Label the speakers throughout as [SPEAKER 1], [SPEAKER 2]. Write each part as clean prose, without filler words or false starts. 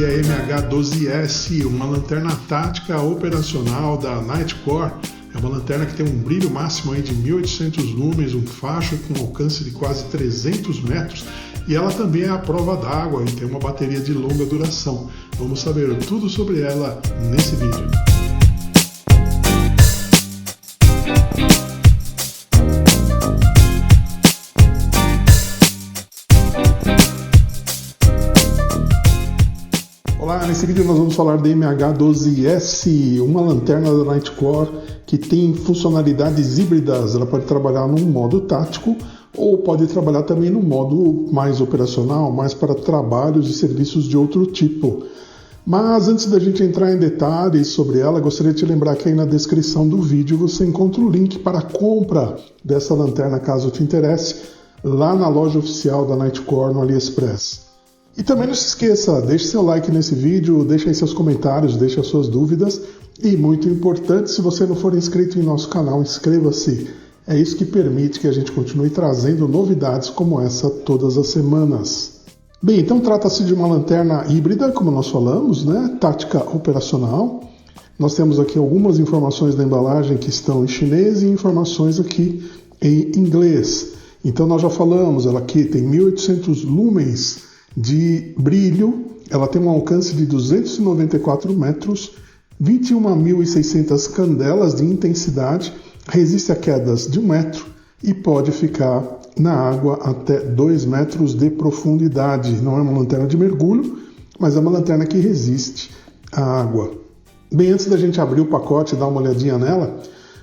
[SPEAKER 1] aqui é a MH12S, uma lanterna tática operacional da Nightcore. É uma lanterna que tem um brilho máximo aí de 1800 lumens, um facho com alcance de quase 300 metros e ela também é à prova d'água e tem uma bateria de longa duração. Vamos saber tudo sobre ela nesse vídeo. Olá, nesse vídeo nós vamos falar da MH12S, uma lanterna da Nightcore que tem funcionalidades híbridas. Ela pode trabalhar num modo tático ou pode trabalhar também no modo mais operacional, mais para trabalhos e serviços de outro tipo. Mas antes da gente entrar em detalhes sobre ela, gostaria de te lembrar que aí na descrição do vídeo você encontra o link para a compra dessa lanterna, caso te interesse, lá na loja oficial da Nightcore no AliExpress. E também não se esqueça, deixe seu like nesse vídeo, deixe aí seus comentários, deixe as suas dúvidas e, muito importante, se você não for inscrito em nosso canal, inscreva-se. É isso que permite que a gente continue trazendo novidades como essa todas as semanas. Bem, então trata-se de uma lanterna híbrida, como nós falamos, né? Tática operacional. Nós temos aqui algumas informações da embalagem que estão em chinês e informações aqui em inglês. Então nós já falamos, ela aqui tem 1800 lumens de brilho, ela tem um alcance de 294 metros, 21.600 candelas de intensidade, resiste a quedas de 1 metro e pode ficar na água até 2 metros de profundidade. Não é uma lanterna de mergulho, mas é uma lanterna que resiste à água. Bem, antes da gente abrir o pacote e dar uma olhadinha nela,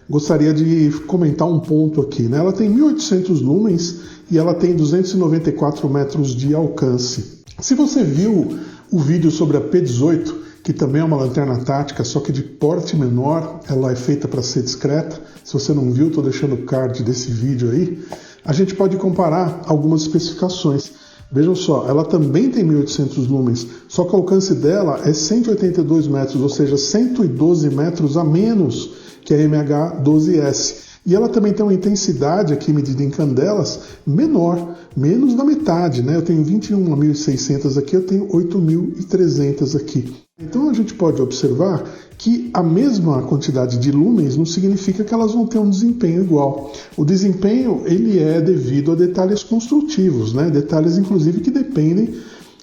[SPEAKER 1] gostaria de comentar um ponto aqui, né? Ela tem 1800 lumens e ela tem 294 metros de alcance. Se você viu o vídeo sobre a P18, que também é uma lanterna tática, só que de porte menor, ela é feita para ser discreta. Se você não viu, estou deixando o card desse vídeo aí. A gente pode comparar algumas especificações. Vejam só, ela também tem 1800 lumens, só que o alcance dela é 182 metros, ou seja, 112 metros a menos que a MH12S. E ela também tem uma intensidade aqui medida em candelas menor, menos da metade, né? Eu tenho 21.600 aqui, eu tenho 8.300 aqui. Então a gente pode observar que a mesma quantidade de lumens não significa que elas vão ter um desempenho igual. O desempenho ele é devido a detalhes construtivos, né? Detalhes inclusive que dependem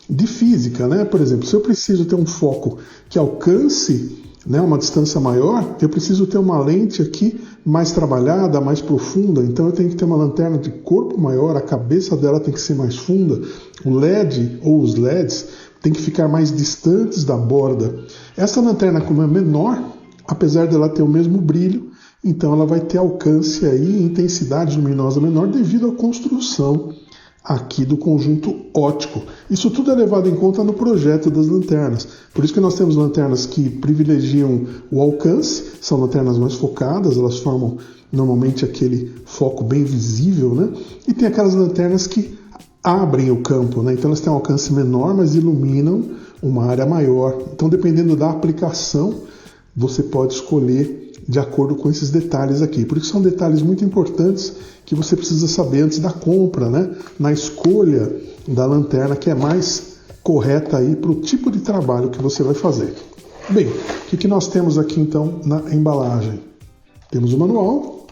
[SPEAKER 1] de física, né? Por exemplo, se eu preciso ter um foco que alcance, né, uma distância maior, eu preciso ter uma lente aqui mais trabalhada, mais profunda, então eu tenho que ter uma lanterna de corpo maior, a cabeça dela tem que ser mais funda, o LED ou os LEDs tem que ficar mais distantes da borda. Essa lanterna, como é menor, apesar dela ter o mesmo brilho, então ela vai ter alcance aí, intensidade luminosa menor devido à construção aqui do conjunto óptico. Isso tudo é levado em conta no projeto das lanternas. Por isso que nós temos lanternas que privilegiam o alcance, são lanternas mais focadas, elas formam normalmente aquele foco bem visível, né? E tem aquelas lanternas que abrem o campo, né? Então elas têm um alcance menor, mas iluminam uma área maior. Então, dependendo da aplicação, você pode escolher de acordo com esses detalhes aqui. Por isso são detalhes muito importantes que você precisa saber antes da compra, né? Na escolha da lanterna que é mais correta aí para o tipo de trabalho que você vai fazer. Bem, o que nós temos aqui então na embalagem? Temos o manual,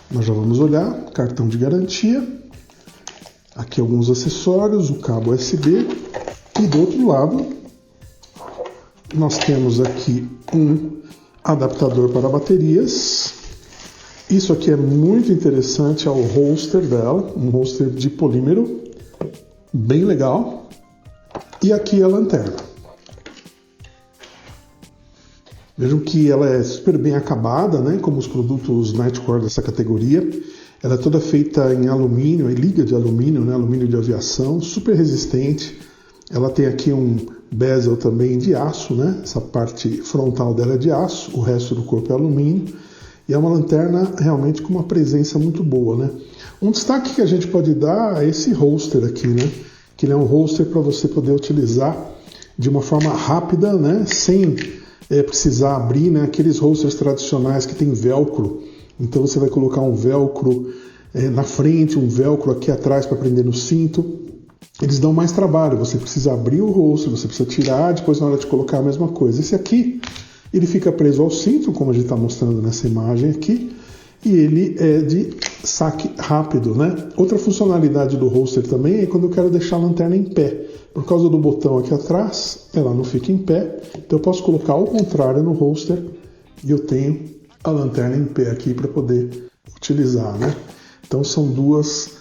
[SPEAKER 1] nós já vamos olhar, cartão de garantia, aqui alguns acessórios, o cabo USB e do outro lado nós temos aqui um adaptador para baterias. Isso aqui é muito interessante, é o holster dela, um holster de polímero, bem legal. E aqui a lanterna. Vejam que ela é super bem acabada, né, como os produtos Nightcore dessa categoria. Ela é toda feita em alumínio, em liga de alumínio, né, alumínio de aviação, super resistente. Ela tem aqui um bezel também de aço, né? Essa parte frontal dela é de aço, o resto do corpo é alumínio. E é uma lanterna realmente com uma presença muito boa, né? Um destaque que a gente pode dar é esse holster aqui, né? Que ele é um holster para você poder utilizar de uma forma rápida, né? Sem precisar abrir, né? Aqueles holsters tradicionais que tem velcro. Então você vai colocar um velcro na frente, um velcro aqui atrás para prender no cinto. eles dão mais trabalho, você precisa abrir o rosto, você precisa tirar, depois na hora de colocar a mesma coisa. Esse aqui, ele fica preso ao cinto, como a gente está mostrando nessa imagem aqui, e ele é de saque rápido, né? Outra funcionalidade do holster também é quando eu quero deixar a lanterna em pé. Por causa do botão aqui atrás, ela não fica em pé, então eu posso colocar ao contrário no holster e eu tenho a lanterna em pé aqui para poder utilizar, né? Então são duas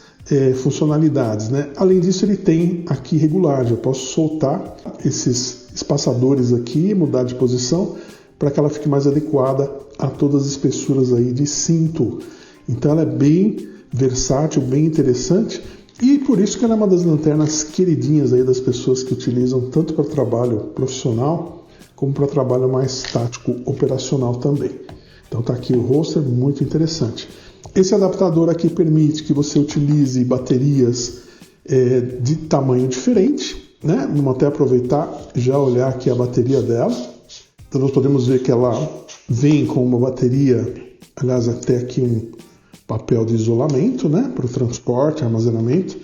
[SPEAKER 1] funcionalidades, né? Além disso, ele tem aqui regulagem, eu posso soltar esses espaçadores aqui, mudar de posição para que ela fique mais adequada a todas as espessuras aí de cinto. Então ela é bem versátil, bem interessante, e por isso que ela é uma das lanternas queridinhas aí das pessoas que utilizam tanto para trabalho profissional como para trabalho mais tático operacional também. Então tá aqui o holster, muito interessante. Esse adaptador aqui permite que você utilize baterias de tamanho diferente, né? Vamos até aproveitar já olhar aqui a bateria dela. Então nós podemos ver que ela vem com uma bateria, aliás, até aqui um papel de isolamento, né, para o transporte, armazenamento.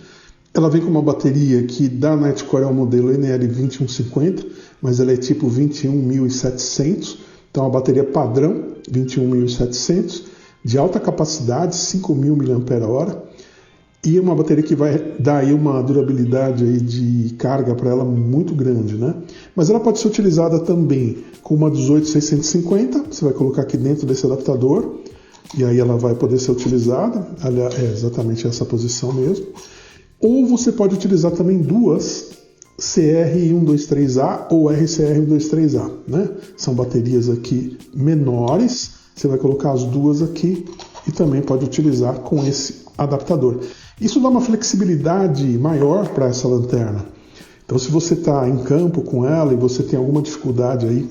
[SPEAKER 1] Ela vem com uma bateria que da Nitecore é o modelo NL2150, mas ela é tipo 21700, então a bateria padrão 21700, de alta capacidade, 5000 mAh, e uma bateria que vai dar aí uma durabilidade aí de carga para ela muito grande, né? Mas ela pode ser utilizada também com uma 18650, você vai colocar aqui dentro desse adaptador, e aí ela vai poder ser utilizada, aliás, é exatamente essa posição mesmo. Ou você pode utilizar também duas CR123A ou RCR123A, né? São baterias aqui menores, você vai colocar as duas aqui e também pode utilizar com esse adaptador. Isso dá uma flexibilidade maior para essa lanterna. Então, se você está em campo com ela e você tem alguma dificuldade aí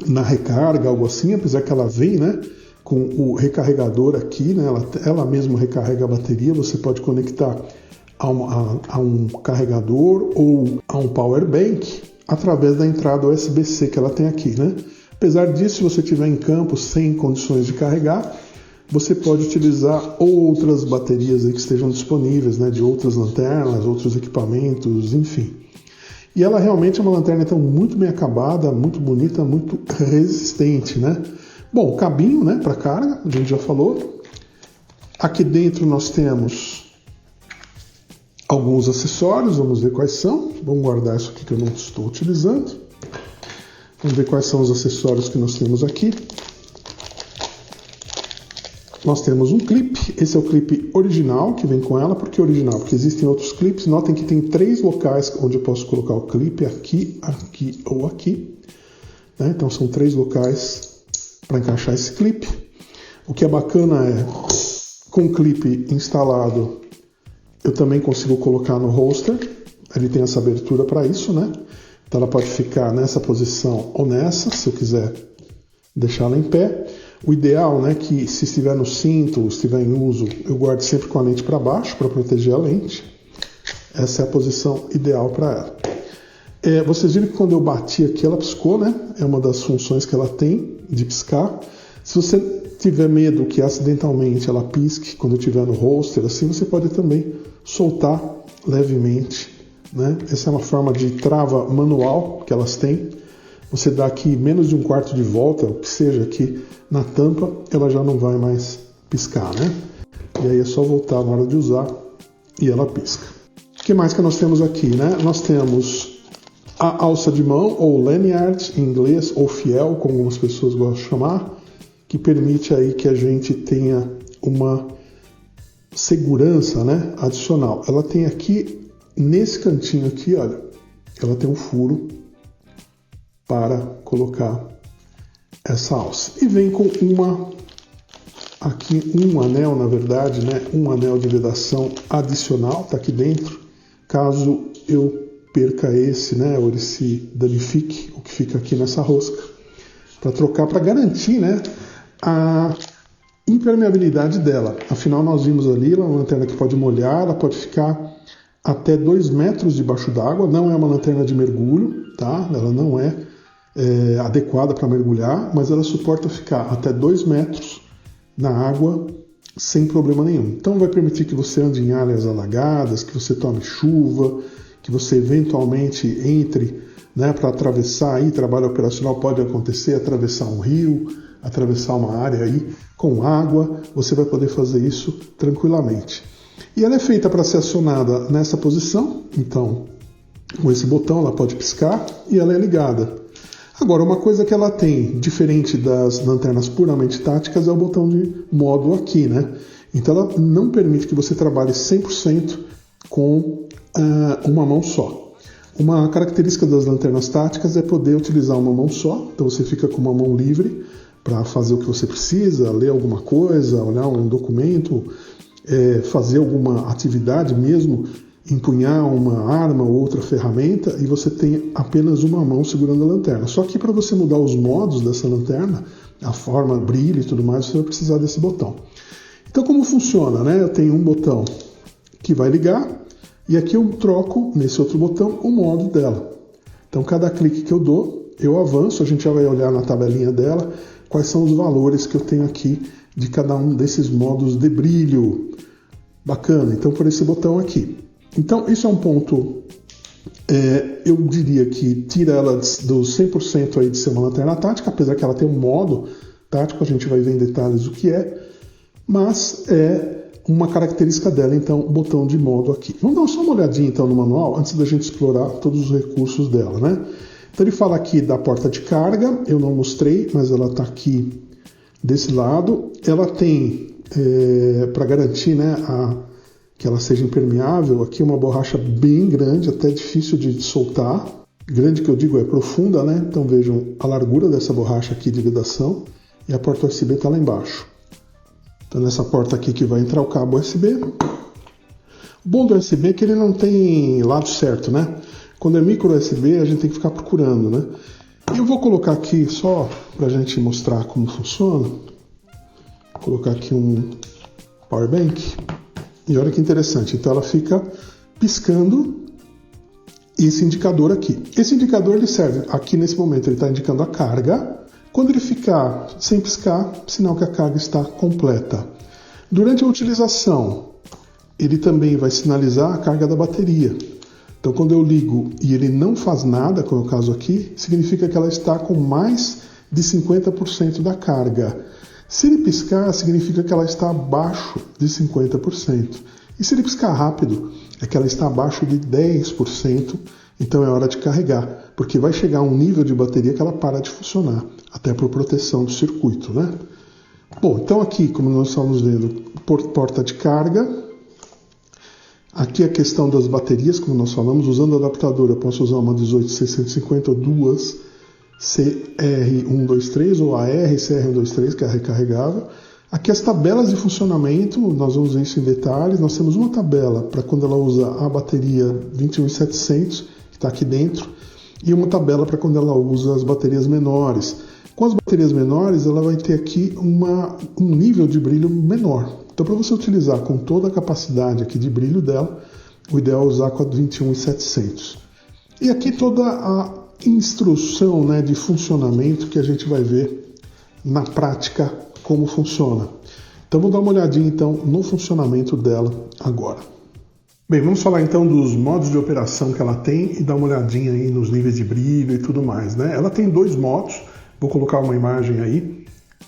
[SPEAKER 1] na recarga, algo assim, apesar que ela vem, né, com o recarregador aqui, né, ela mesma recarrega a bateria, você pode conectar a um carregador ou a um power bank através da entrada USB-C que ela tem aqui, né? Apesar disso, se você estiver em campo sem condições de carregar, você pode utilizar outras baterias aí que estejam disponíveis, né, de outras lanternas, outros equipamentos, enfim. E ela realmente é uma lanterna então muito bem acabada, muito bonita, muito resistente, né? Bom, cabinho, né, para carga, a gente já falou. Aqui dentro nós temos alguns acessórios, vamos ver quais são. Vamos guardar isso aqui que eu não estou utilizando. Vamos ver quais são os acessórios que nós temos aqui. Nós temos um clipe, esse é o clipe original que vem com ela. Por que original? Porque existem outros clipes. Notem que tem 3 locais onde eu posso colocar o clipe, aqui, aqui ou aqui, né? Então são 3 locais para encaixar esse clipe. O que é bacana é, com o clipe instalado, eu também consigo colocar no holster. Ele tem essa abertura para isso, né? Então ela pode ficar nessa posição ou nessa, se eu quiser deixá-la em pé. O ideal, né, que se estiver no cinto, estiver em uso, eu guarde sempre com a lente para baixo, para proteger a lente. Essa é a posição ideal para ela. Vocês viram que quando eu bati aqui, ela piscou, né? É uma das funções que ela tem, de piscar. Se você tiver medo que acidentalmente ela pisque, quando estiver no holster, assim, você pode também soltar levemente, né? Essa é uma forma de trava manual que elas têm. Você dá aqui menos de 1/4 de volta, o que seja aqui na tampa, ela já não vai mais piscar, né? E aí é só voltar na hora de usar e ela pisca. O que mais que nós temos aqui, né? Nós temos a alça de mão, ou lanyard em inglês, ou fiel, como algumas pessoas gostam de chamar, que permite aí que a gente tenha uma segurança, né, adicional. Ela tem aqui, nesse cantinho aqui, olha, ela tem um furo para colocar essa alça. E vem com um anel, na verdade, né? Um anel de vedação adicional, está aqui dentro. Caso eu perca esse, né? Ou ele se danifique, o que fica aqui nessa rosca. Para trocar, para garantir, né, a impermeabilidade dela. Afinal, nós vimos ali, ela é uma lanterna que pode molhar, ela pode ficar até 2 metros debaixo d'água. Não é uma lanterna de mergulho, tá? Ela não é adequada para mergulhar, mas ela suporta ficar até 2 metros na água sem problema nenhum. Então vai permitir que você ande em áreas alagadas, que você tome chuva, que você eventualmente entre, né, para atravessar aí, trabalho operacional pode acontecer, atravessar um rio, atravessar uma área aí com água, você vai poder fazer isso tranquilamente. E ela é feita para ser acionada nessa posição, então com esse botão ela pode piscar e ela é ligada. Agora, uma coisa que ela tem, diferente das lanternas puramente táticas, é o botão de modo aqui, né? Então ela não permite que você trabalhe 100% com uma mão só. Uma característica das lanternas táticas é poder utilizar uma mão só, então você fica com uma mão livre para fazer o que você precisa, ler alguma coisa, olhar um documento, fazer alguma atividade mesmo, empunhar uma arma ou outra ferramenta, e você tem apenas uma mão segurando a lanterna. Só que para você mudar os modos dessa lanterna, a forma, brilho e tudo mais, você vai precisar desse botão. Então como funciona, né? Eu tenho um botão que vai ligar, e aqui eu troco, nesse outro botão, o modo dela. Então cada clique que eu dou, eu avanço, a gente já vai olhar na tabelinha dela, quais são os valores que eu tenho aqui de cada um desses modos de brilho. Bacana, então por esse botão aqui. Então isso é um ponto, eu diria que tira ela do 100% aí de ser uma lanterna tática, apesar que ela tem um modo tático, a gente vai ver em detalhes o que é, mas é uma característica dela, então, o botão de modo aqui. Vamos dar só uma olhadinha então no manual, antes da gente explorar todos os recursos dela, né? Então ele fala aqui da porta de carga, eu não mostrei, mas ela está aqui desse lado. Ela tem, para garantir, né, que ela seja impermeável, aqui uma borracha bem grande, até difícil de soltar. Grande que eu digo é profunda, né? Então vejam a largura dessa borracha aqui de vedação, e a porta USB está lá embaixo. Então nessa porta aqui que vai entrar o cabo USB. O bom do USB é que ele não tem lado certo, né? Quando é micro USB a gente tem que ficar procurando, né? Eu vou colocar aqui só para a gente mostrar como funciona. Vou colocar aqui um power bank. E olha que interessante, então ela fica piscando esse indicador aqui. Esse indicador ele serve, aqui nesse momento ele está indicando a carga. Quando ele ficar sem piscar, sinal que a carga está completa. Durante a utilização, ele também vai sinalizar a carga da bateria. Então quando eu ligo e ele não faz nada, como é o caso aqui, significa que ela está com mais de 50% da carga. Se ele piscar, significa que ela está abaixo de 50%. E se ele piscar rápido, é que ela está abaixo de 10%, então é hora de carregar, porque vai chegar a um nível de bateria que ela para de funcionar, até por proteção do circuito, né? Bom, então aqui, como nós estamos vendo, porta de carga. Aqui a questão das baterias, como nós falamos, usando o adaptador, eu posso usar uma 18650 ou duas CR123 ou AR CR123, que é recarregável. Aqui as tabelas de funcionamento, nós vamos ver isso em detalhes. Nós temos uma tabela para quando ela usa a bateria 21700, que está aqui dentro, e uma tabela para quando ela usa as baterias menores. Com as baterias menores, ela vai ter aqui um nível de brilho menor. Então, para você utilizar com toda a capacidade aqui de brilho dela, o ideal é usar com a 21700. E aqui toda a instrução, né, de funcionamento que a gente vai ver na prática como funciona. Então vou dar uma olhadinha então no funcionamento dela agora. Bem, vamos falar então dos modos de operação que ela tem e dar uma olhadinha aí nos níveis de brilho e tudo mais, né? Ela tem dois modos, vou colocar uma imagem aí.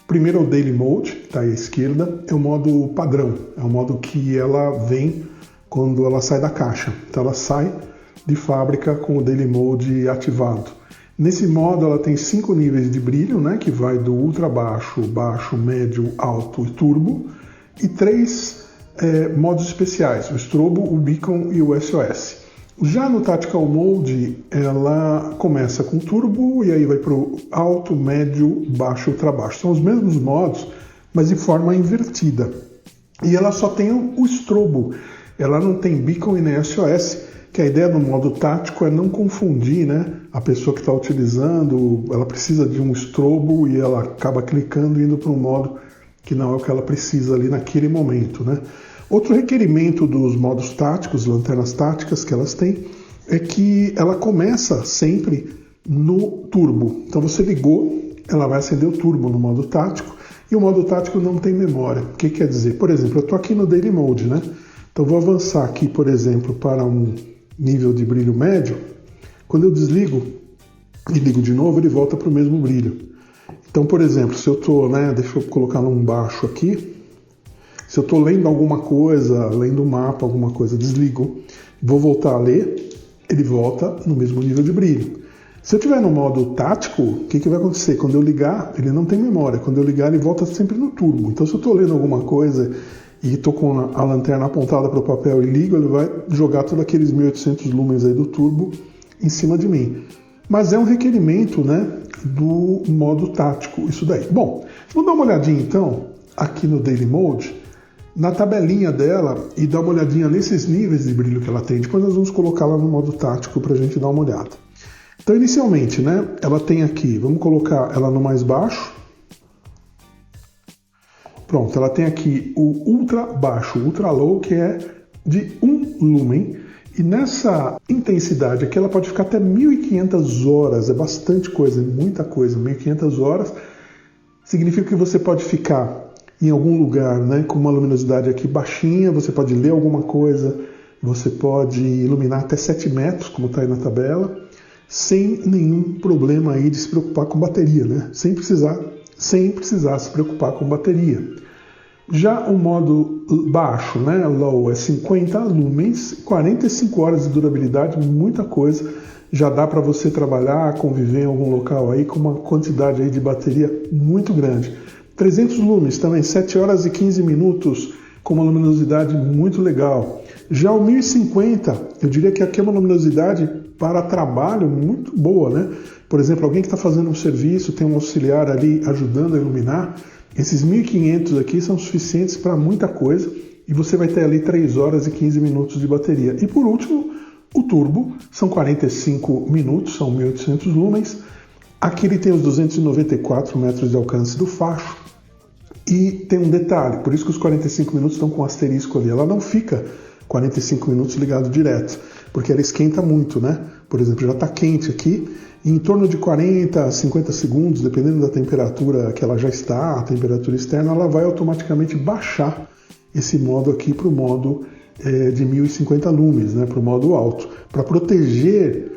[SPEAKER 1] Primeiro é o Daily Mode, que está aí à esquerda, é o modo padrão, é o modo que ela vem quando ela sai da caixa. Então ela sai de fábrica com o Daily Mode ativado. Nesse modo ela tem 5 níveis de brilho, né, que vai do ultra baixo, baixo, médio, alto e turbo, e 3 modos especiais, o strobo, o beacon e o SOS. Já no Tactical Mode ela começa com turbo e aí vai para o alto, médio, baixo e ultra baixo. São os mesmos modos, mas de forma invertida. E ela só tem o strobo, ela não tem beacon e nem SOS, que a ideia do modo tático é não confundir, né? A pessoa que está utilizando, ela precisa de um strobo e ela acaba clicando e indo para um modo que não é o que ela precisa ali naquele momento, né? Outro requerimento dos modos táticos, lanternas táticas que elas têm, é que ela começa sempre no turbo. Então você ligou, ela vai acender o turbo no modo tático, e o modo tático não tem memória. O que quer dizer? Por exemplo, eu estou aqui no Daily Mode, né? Então vou avançar aqui, por exemplo, para um nível de brilho médio, quando eu desligo e ligo de novo, ele volta para o mesmo brilho. Então, por exemplo, se eu estou, deixa eu colocar num baixo aqui, se eu estou lendo alguma coisa, lendo um mapa, alguma coisa, desligo, vou voltar a ler, ele volta no mesmo nível de brilho. Se eu estiver no modo tático, o que vai acontecer? Quando eu ligar, ele não tem memória. Quando eu ligar, ele volta sempre no turbo. Então, se eu estou lendo alguma coisa e estou com a lanterna apontada para o papel e ligo, ele vai jogar todos aqueles 1800 lumens aí do turbo em cima de mim. Mas é um requerimento, do modo tático, isso daí. Bom, vamos dar uma olhadinha então aqui no Daily Mode, na tabelinha dela e dar uma olhadinha nesses níveis de brilho que ela tem. Depois nós vamos colocá-la no modo tático para a gente dar uma olhada. Então, inicialmente, ela tem aqui, vamos colocar ela no mais baixo. Pronto, ela tem aqui o ultra baixo, ultra low, que é de 1 lumen. E nessa intensidade aqui ela pode ficar até 1500 horas, é bastante coisa, é muita coisa. 1500 horas significa que você pode ficar em algum lugar, com uma luminosidade aqui baixinha, você pode ler alguma coisa, você pode iluminar até 7 metros, como está aí na tabela, sem nenhum problema aí de se preocupar com bateria, sem precisar se preocupar com bateria. Já o modo baixo, low, é 50 lumens, 45 horas de durabilidade, muita coisa. Já dá para você trabalhar, conviver em algum local aí com uma quantidade aí de bateria muito grande. 300 lumens também, 7 horas e 15 minutos, com uma luminosidade muito legal. Já o 1050, eu diria que aqui é uma luminosidade para trabalho muito boa, Por exemplo, alguém que está fazendo um serviço, tem um auxiliar ali ajudando a iluminar, esses 1500 aqui são suficientes para muita coisa e você vai ter ali 3 horas e 15 minutos de bateria. E por último, o turbo, são 45 minutos, são 1800 lumens. Aqui ele tem os 294 metros de alcance do facho. E tem um detalhe, por isso que os 45 minutos estão com um asterisco ali. Ela não fica 45 minutos ligado direto, porque ela esquenta muito, Por exemplo, já está quente aqui. Em torno de 40 a 50 segundos, dependendo da temperatura que ela já está, a temperatura externa, ela vai automaticamente baixar esse modo aqui para o modo de 1050 lumens, para o modo alto, para proteger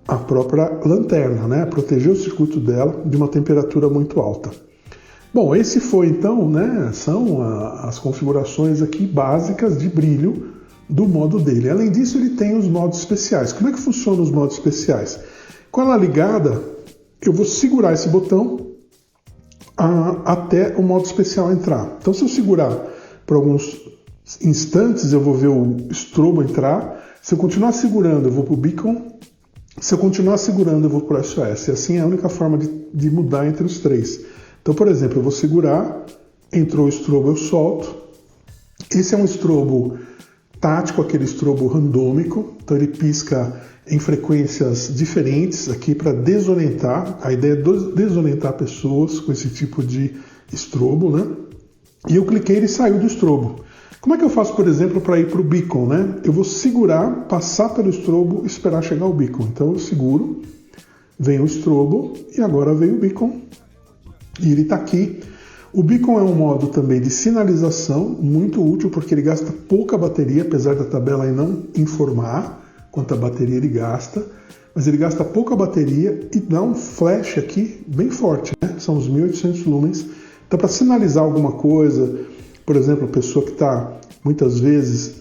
[SPEAKER 1] a própria lanterna, proteger o circuito dela de uma temperatura muito alta. Bom, esse foi então, são as configurações aqui básicas de brilho do modo dele. Além disso, ele tem os modos especiais. Como é que funcionam os modos especiais? Com ela ligada, eu vou segurar esse botão até o modo especial entrar. Então, se eu segurar por alguns instantes, eu vou ver o estrobo entrar. Se eu continuar segurando, eu vou para o beacon. Se eu continuar segurando, eu vou para o SOS. E assim é a única forma de mudar entre os três. Então, por exemplo, eu vou segurar, entrou o estrobo, eu solto. Esse é um estrobo tático, aquele estrobo randômico. Então, ele pisca em frequências diferentes aqui para desorientar. A ideia é desorientar pessoas com esse tipo de estrobo, E eu cliquei e ele saiu do estrobo. Como é que eu faço, por exemplo, para ir para o beacon, Eu vou segurar, passar pelo estrobo e esperar chegar o beacon. Então eu seguro, vem o estrobo e agora vem o beacon. E ele está aqui. O beacon é um modo também de sinalização, muito útil porque ele gasta pouca bateria, apesar da tabela aí não informar quanta bateria ele gasta, mas ele gasta pouca bateria e dá um flash aqui bem forte, São os 1800 lumens. Então, para sinalizar alguma coisa, por exemplo, a pessoa que está muitas vezes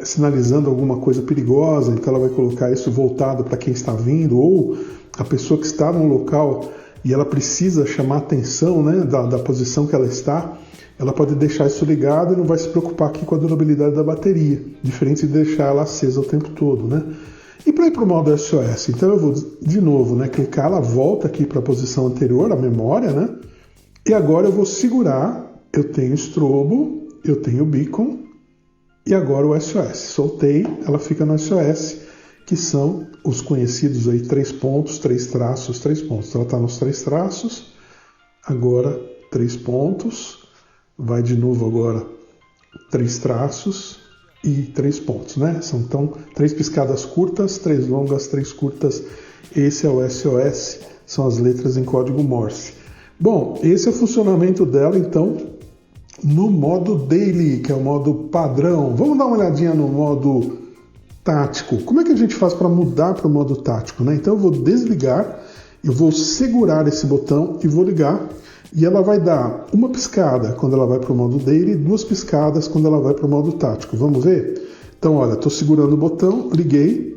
[SPEAKER 1] sinalizando alguma coisa perigosa, então ela vai colocar isso voltado para quem está vindo, ou a pessoa que está num local e ela precisa chamar a atenção da posição que ela está, ela pode deixar isso ligado e não vai se preocupar aqui com a durabilidade da bateria, diferente de deixar ela acesa o tempo todo, E para ir para o modo SOS, então eu vou de novo, clicar, ela volta aqui para a posição anterior, a memória, E agora eu vou segurar, eu tenho estrobo, eu tenho beacon e agora o SOS. Soltei, ela fica no SOS, que são os conhecidos aí 3 pontos, 3 traços, 3 pontos. Então ela está nos 3 traços, agora 3 pontos. Vai de novo agora 3 traços e 3 pontos, São então 3 piscadas curtas, 3 longas, 3 curtas. Esse é o SOS, são as letras em código Morse. Bom, esse é o funcionamento dela então no modo Daily, que é o modo padrão. Vamos dar uma olhadinha no modo tático. Como é que a gente faz para mudar para o modo tático, né? Então eu vou desligar, eu vou segurar esse botão e vou ligar. E ela vai dar uma piscada quando ela vai para o modo daily e 2 piscadas quando ela vai para o modo tático. Vamos ver? Então, olha, estou segurando o botão, liguei,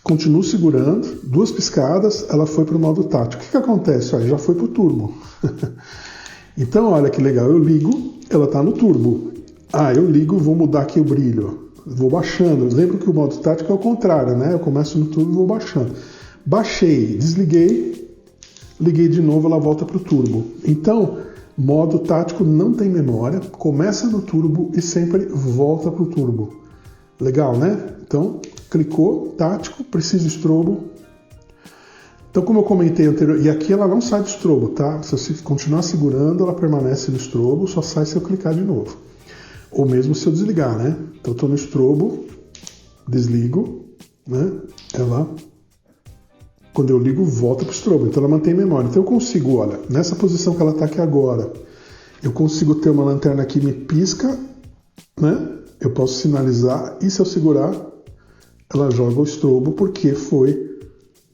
[SPEAKER 1] continuo segurando, 2 piscadas, ela foi para o modo tático. O que acontece? Olha, já foi para o turbo. Então, olha que legal, eu ligo, ela está no turbo. Eu ligo, vou mudar aqui o brilho, vou baixando. Lembra que o modo tático é o contrário, né? Eu começo no turbo e vou baixando. Baixei, desliguei, liguei de novo, ela volta para o turbo. Então, modo tático não tem memória, começa no turbo e sempre volta para o turbo. Legal, né? Então, clicou, tático, preciso estrobo. Então, como eu comentei anteriormente, e aqui ela não sai do estrobo, tá? Se você continuar segurando, ela permanece no estrobo, só sai se eu clicar de novo. Ou mesmo se eu desligar, né? Então, eu estou no estrobo, desligo, né? Ela... Quando eu ligo, volta para o estrobo. Então ela mantém memória. Então eu consigo, olha, nessa posição que ela está aqui agora, eu consigo ter uma lanterna que me pisca, né? Eu posso sinalizar e se eu segurar, ela joga o estrobo porque foi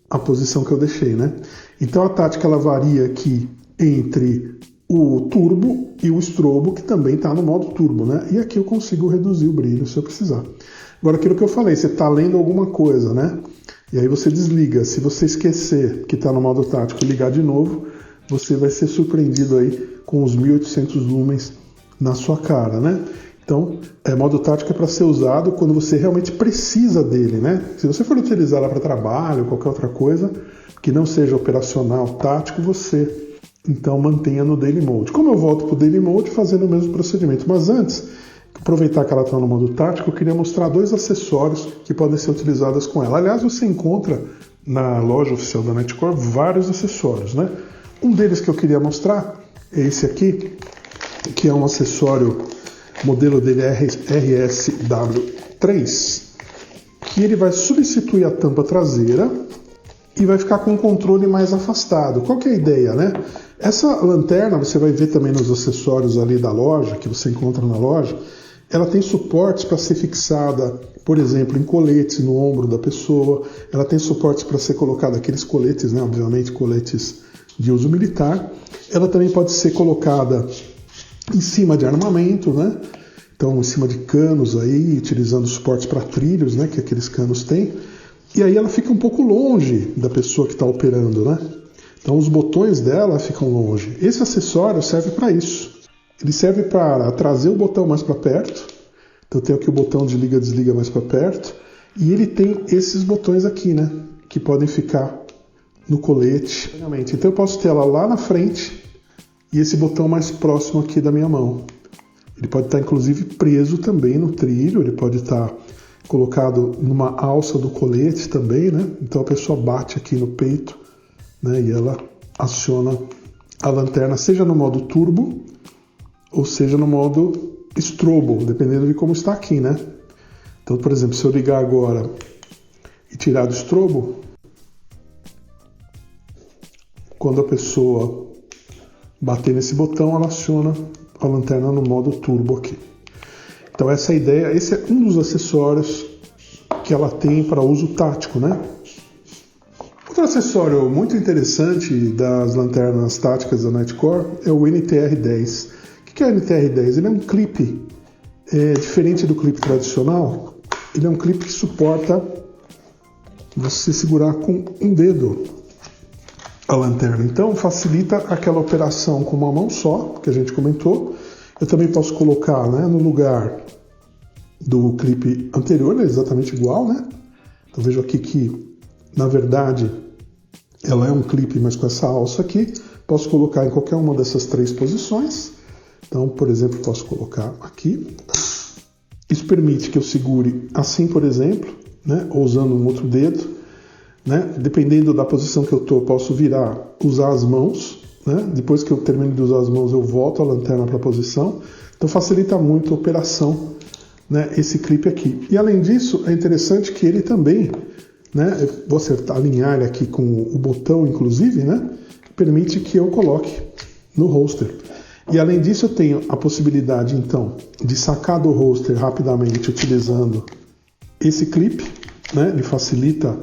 [SPEAKER 1] a posição que eu deixei, né? Então a tática ela varia aqui entre o turbo e o estrobo, que também está no modo turbo, né? E aqui eu consigo reduzir o brilho se eu precisar. Agora aquilo que eu falei, você está lendo alguma coisa, né? E aí você desliga. Se você esquecer que está no modo tático e ligar de novo, você vai ser surpreendido aí com os 1800 lumens na sua cara, né? Então, modo tático é para ser usado quando você realmente precisa dele, né? Se você for utilizar lá para trabalho ou qualquer outra coisa que não seja operacional tático, você então mantenha no Daily Mode. Como eu volto para o Daily Mode fazendo o mesmo procedimento. Mas antes, aproveitar que ela está no modo tático, eu queria mostrar 2 acessórios que podem ser utilizados com ela. Aliás, você encontra na loja oficial da Nitecore vários acessórios, né? Um deles que eu queria mostrar é esse aqui, que é um acessório, o modelo dele é RSW3, que ele vai substituir a tampa traseira e vai ficar com um controle mais afastado. Qual que é a ideia, né? Essa lanterna, você vai ver também nos acessórios ali da loja, que você encontra na loja, ela tem suportes para ser fixada, por exemplo, em coletes no ombro da pessoa. Ela tem suportes para ser colocada, aqueles coletes, né? Obviamente coletes de uso militar. Ela também pode ser colocada em cima de armamento, né? Então, em cima de canos aí, utilizando suportes para trilhos, né? Que aqueles canos têm. E aí ela fica um pouco longe da pessoa que está operando, né? Então os botões dela ficam longe. Esse acessório serve para isso. Ele serve para trazer o botão mais para perto. Então eu tenho aqui o botão de liga e desliga mais para perto. E ele tem esses botões aqui, né? Que podem ficar no colete. Então eu posso ter ela lá na frente e esse botão mais próximo aqui da minha mão. Ele pode estar inclusive preso também no trilho. Ele pode estar colocado numa alça do colete também, né? Então a pessoa bate aqui no peito, né? E ela aciona a lanterna, seja no modo turbo ou seja no modo estrobo, dependendo de como está aqui, né? Então, por exemplo, se eu ligar agora e tirar do estrobo, quando a pessoa bater nesse botão, ela aciona a lanterna no modo turbo aqui. Então essa é a ideia, esse é um dos acessórios que ela tem para uso tático, né? Outro acessório muito interessante das lanternas táticas da Nitecore é o NTR10. O que é o NTR10? Ele é um clipe diferente do clipe tradicional. Ele é um clipe que suporta você segurar com um dedo a lanterna. Então facilita aquela operação com uma mão só, que a gente comentou. Eu também posso colocar, né, no lugar do clipe anterior, ele é exatamente igual, né? Então vejo aqui que, na verdade, ela é um clipe, mas com essa alça aqui. Posso colocar em qualquer uma dessas 3 posições. Então, por exemplo, posso colocar aqui. Isso permite que eu segure assim, por exemplo, né, ou usando um outro dedo, né? Dependendo da posição que eu estou, posso virar, usar as mãos, né? Depois que eu termino de usar as mãos, eu volto a lanterna para a posição. Então facilita muito a operação, né, esse clipe aqui. E além disso, é interessante que ele também, né, eu vou alinhar ele aqui com o botão, inclusive, né, permite que eu coloque no holster. E além disso, eu tenho a possibilidade, então, de sacar do holster rapidamente utilizando esse clipe, né? Ele facilita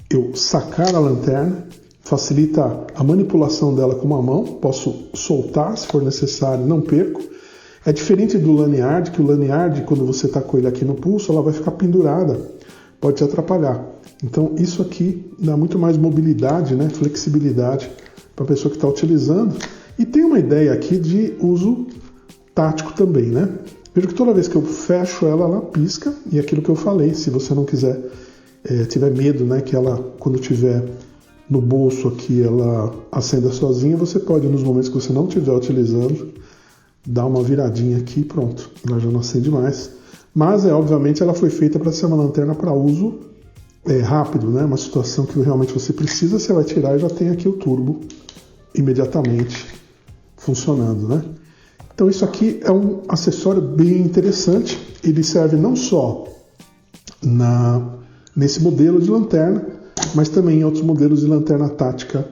[SPEAKER 1] eu sacar a lanterna, facilita a manipulação dela com uma mão, posso soltar se for necessário, não perco. É diferente do lanyard, que o lanyard, quando você está com ele aqui no pulso, ela vai ficar pendurada, pode te atrapalhar. Então isso aqui dá muito mais mobilidade, né, flexibilidade para a pessoa que está utilizando. E tem uma ideia aqui de uso tático também, né? Veja que toda vez que eu fecho ela, ela pisca, e aquilo que eu falei, se você não quiser, tiver medo, né, que ela, quando tiver no bolso aqui, ela acenda sozinha, você pode, nos momentos que você não estiver utilizando, dar uma viradinha aqui e pronto, ela já não acende mais. Mas, obviamente, ela foi feita para ser uma lanterna para uso rápido, né? Uma situação que realmente você precisa, você vai tirar e já tem aqui o turbo imediatamente funcionando, né? Então isso aqui é um acessório bem interessante. Ele serve não só nesse modelo de lanterna, mas também em outros modelos de lanterna tática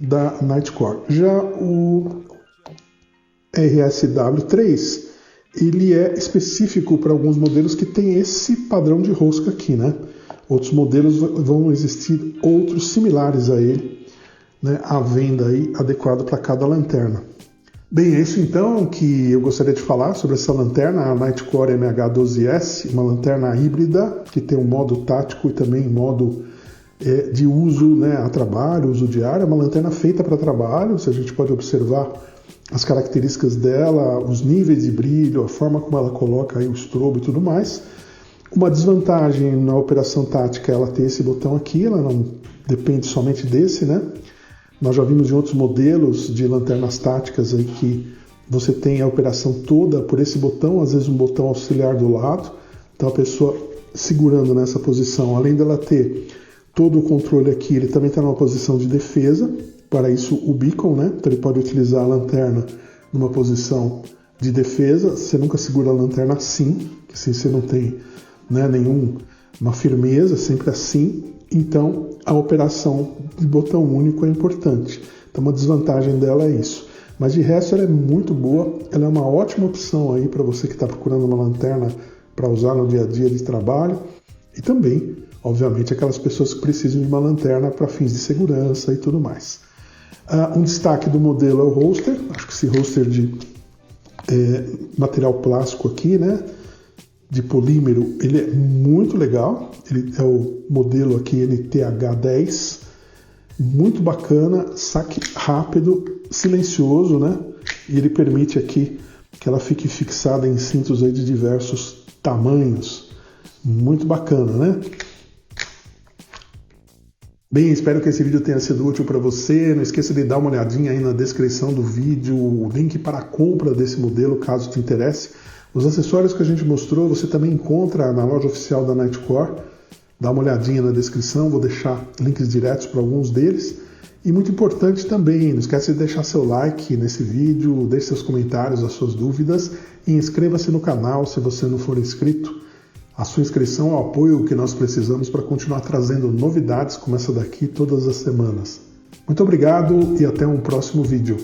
[SPEAKER 1] da Nightcore. Já o RSW3, ele é específico para alguns modelos que tem esse padrão de rosca aqui, né? Outros modelos vão existir outros similares a ele, né, à venda aí, adequado para cada lanterna. Bem, é isso então que eu gostaria de falar sobre essa lanterna, a Nightcore MH12S, uma lanterna híbrida que tem um modo tático e também modo de uso, né, a trabalho, uso diário. É uma lanterna feita para trabalho, se a gente pode observar as características dela, os níveis de brilho, a forma como ela coloca aí o strobo e tudo mais. Uma desvantagem na operação tática é ela ter esse botão aqui, ela não depende somente desse, né? Nós já vimos em outros modelos de lanternas táticas aí que você tem a operação toda por esse botão, às vezes um botão auxiliar do lado. Então a pessoa segurando nessa posição, além dela ter todo o controle aqui, ele também está numa posição de defesa, para isso o beacon, né? Então ele pode utilizar a lanterna numa posição de defesa. Você nunca segura a lanterna assim, que assim você não tem, né, nenhuma firmeza, sempre assim. Então a operação de botão único é importante. Então uma desvantagem dela é isso. Mas de resto ela é muito boa, ela é uma ótima opção aí para você que está procurando uma lanterna para usar no dia a dia de trabalho. E também, obviamente, aquelas pessoas que precisam de uma lanterna para fins de segurança e tudo mais. Um destaque do modelo é o holster. Acho que esse holster de material plástico aqui, né, de polímero, ele é muito legal. Ele é o modelo aqui NTH10, muito bacana, saque rápido, silencioso, né? E ele permite aqui que ela fique fixada em cintos aí de diversos tamanhos. Muito bacana, né? Bem, espero que esse vídeo tenha sido útil para você. Não esqueça de dar uma olhadinha aí na descrição do vídeo, o link para a compra desse modelo, caso te interesse. Os acessórios que a gente mostrou você também encontra na loja oficial da Nightcore. Dá uma olhadinha na descrição, vou deixar links diretos para alguns deles. E muito importante também, não esqueça de deixar seu like nesse vídeo, deixe seus comentários, as suas dúvidas e inscreva-se no canal se você não for inscrito. A sua inscrição é o apoio que nós precisamos para continuar trazendo novidades como essa daqui todas as semanas. Muito obrigado e até um próximo vídeo.